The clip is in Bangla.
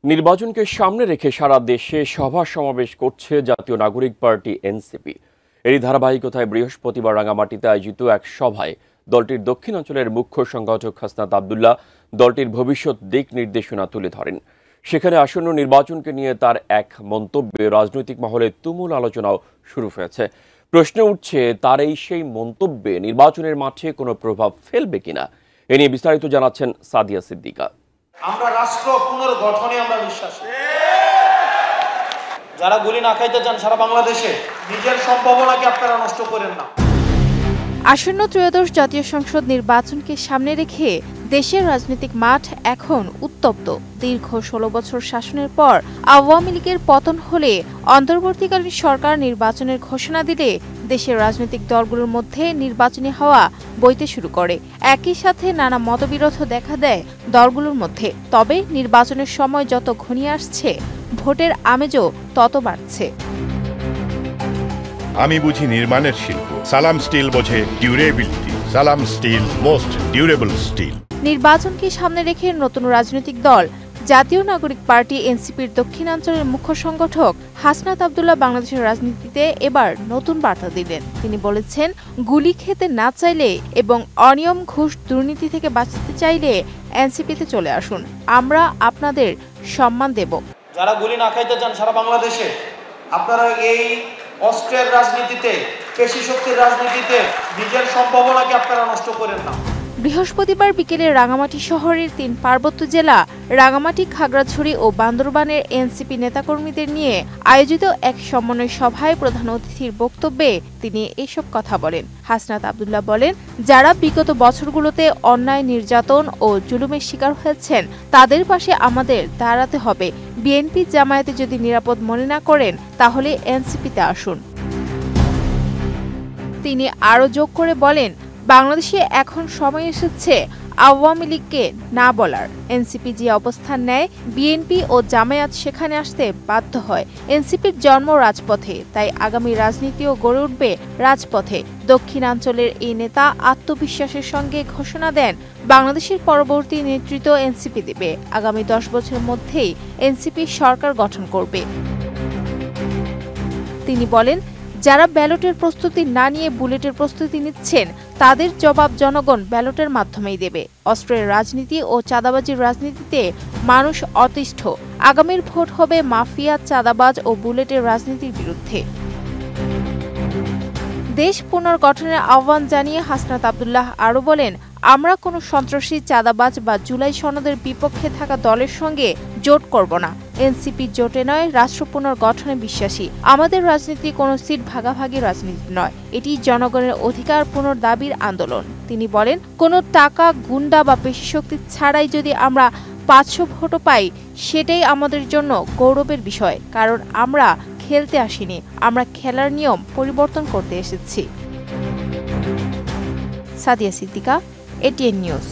নির্বাচনকে সামনে রেখে সারা দেশে সভা সমাবেশ করছে জাতীয় নাগরিক পার্টি এনসিপি। এরই ধারাবাহিকতায় বৃহস্পতিবার রাঙামাটিতে আয়োজিত এক সভায় দলটির দক্ষিণাঞ্চলের মুখ্য সংগঠক হাসনাত আব্দুল্লাহ দলটির ভবিষ্যৎ দিক নির্দেশনা তুলে ধরেন। সেখানে আসন্ন নির্বাচনকে নিয়ে তার এক মন্তব্যে রাজনৈতিক মহলে তুমুল আলোচনাও শুরু হয়েছে। প্রশ্ন উঠছে, তার এই সেই মন্তব্যে নির্বাচনের মাঠে কোনো প্রভাব ফেলবে কিনা। এ নিয়ে বিস্তারিত জানাচ্ছেন সাদিয়া সিদ্দিকা। আমরা রাষ্ট্র পুনর্গঠনে আমরা বিশ্বাসী। যারা গুলি না খাইতে চান সারা বাংলাদেশে, নিজের সম্ভাবনাকে আপনারা নষ্ট করেন না। আসন্ন ত্রয়োদশ জাতীয় সংসদ নির্বাচনকে সামনে রেখে দেশের রাজনৈতিক মাঠ এখন উত্তপ্ত। দীর্ঘ ১৬ বছর শাসনের পর আওয়ামী লীগের পতন হলে অন্তর্বর্তীকালীন সরকার নির্বাচনের ঘোষণা দিলে দেশের রাজনৈতিক দলগুলোর মধ্যে নির্বাচনী হাওয়া বইতে শুরু করে। একই সাথে নানা মতবিরোধ দেখা দেয় দলগুলোর মধ্যে। তবে নির্বাচনের সময় যত ঘনিয়ে আসছে, ভোটের আমেজও তত বাড়ছে। আমি বুঝি নির্মাণের শিল্প, সালাম স্টিল বোঝে ডিউরেবিলিটি। সালাম স্টিল, মোস্ট ডিউরেবল স্টিল। নির্বাচনকে সামনে রেখে নতুন রাজনৈতিক দল জাতীয় নাগরিক পার্টি এনসিপির দক্ষিণাঞ্চলের মুখ্য সংগঠক হাসনাত আব্দুল্লাহ বাংলাদেশের রাজনীতিতে এবার নতুন বার্তা দিলেন। তিনি বলেছেন, গুলি খেতে না চাইলে এবং অনিয়ম ঘুষ দুর্নীতি থেকে বাঁচতে চাইলে এনসিপিতে চলে আসুন, আমরা আপনাদের সম্মান দেব। যারা গুলি না খাইতে চান সারা বাংলাদেশে, আপনারা এই অস্ত্রের রাজনীতিতে, পেশি শক্তির রাজনীতিতে নিজের সম্ভাবনাকে আপনারা নষ্ট করেন না। বৃহস্পতিবার বিকেলে রাঙামাটি শহরের ৩ পার্বত্য জেলা রাঙামাটি, খাগড়াছড়ি ও বান্দরবানের এনসিপি নেতাকর্মীদের নিয়ে আয়োজিত এক সমন্বয় সভায় প্রধান অতিথির বক্তব্যে তিনি এসব কথা বলেন। হাসনাত আব্দুল্লাহ বলেন, যারা বিগত বছরগুলোতে অন্যায়, নির্যাতন ও জুলুমের শিকার হয়েছেন তাদের পাশে আমাদের দাঁড়াতে হবে। বিএনপি জামায়াতে যদি নিরাপদ মনে না করেন তাহলে এনসিপিতে আসুন। তিনি আরও যোগ করে বলেন, বাংলাদেশে এখন সময় এসেছে আওয়ামী লীগকে না বলার। এনসিপি যে অবস্থান নেয়, বিএনপি ও জামায়াত সেখানে আসতে বাধ্য হয়। এনসিপির জন্ম রাজপথে, তাই আগামী রাজনীতিও গড়ে উঠবে রাজপথে। দক্ষিণাঞ্চলের এই নেতা আত্মবিশ্বাসের সঙ্গে ঘোষণা দেন, বাংলাদেশের পরবর্তী নেতৃত্ব এনসিপি দেবে। আগামী 10 বছরের মধ্যেই এনসিপি সরকার গঠন করবে। তিনি বলেন, যারা ব্যালটের প্রস্তুতি না নিয়ে বুলেটের প্রস্তুতি নিচ্ছেন তাদের জবাব জনগণ ব্যালটের মাধ্যমেই দেবে। অস্ত্রের রাজনীতি ও চাঁদাবাজির রাজনীতিতে মানুষ অতিষ্ঠ। আগামীর ভোট হবে মাফিয়া, চাঁদাবাজ ও বুলেটের রাজনীতির বিরুদ্ধে। দেশ পুনর্গঠনের আহ্বান জানিয়ে হাসনাত আব্দুল্লাহ আরও বলেন, আমরা কোনো সন্ত্রাসী, চাঁদাবাজ বা জুলাই সনদের বিপক্ষে থাকা দলের সঙ্গে জোট করব না। এনসিপি জোটে নয়, রাষ্ট্র পুনর্গঠনে বিশ্বাসী। আমাদের রাজনীতি কোনো সিট ভাগাভাগি রাজনীতি নয়, এটি জনগণের অধিকার পুনর্দাবির আন্দোলন। তিনি বলেন, কোনো টাকা, গুন্ডা বা পেশিশক্তি ছাড়াই যদি আমরা 500 ভোটও পাই, সেটাই আমাদের জন্য গৌরবের বিষয়। কারণ আমরা খেলতে আসিনি, আমরা খেলার নিয়ম পরিবর্তন করতে এসেছি। সাদিয়া সিদ্দিকা, এটিএন নিউজ।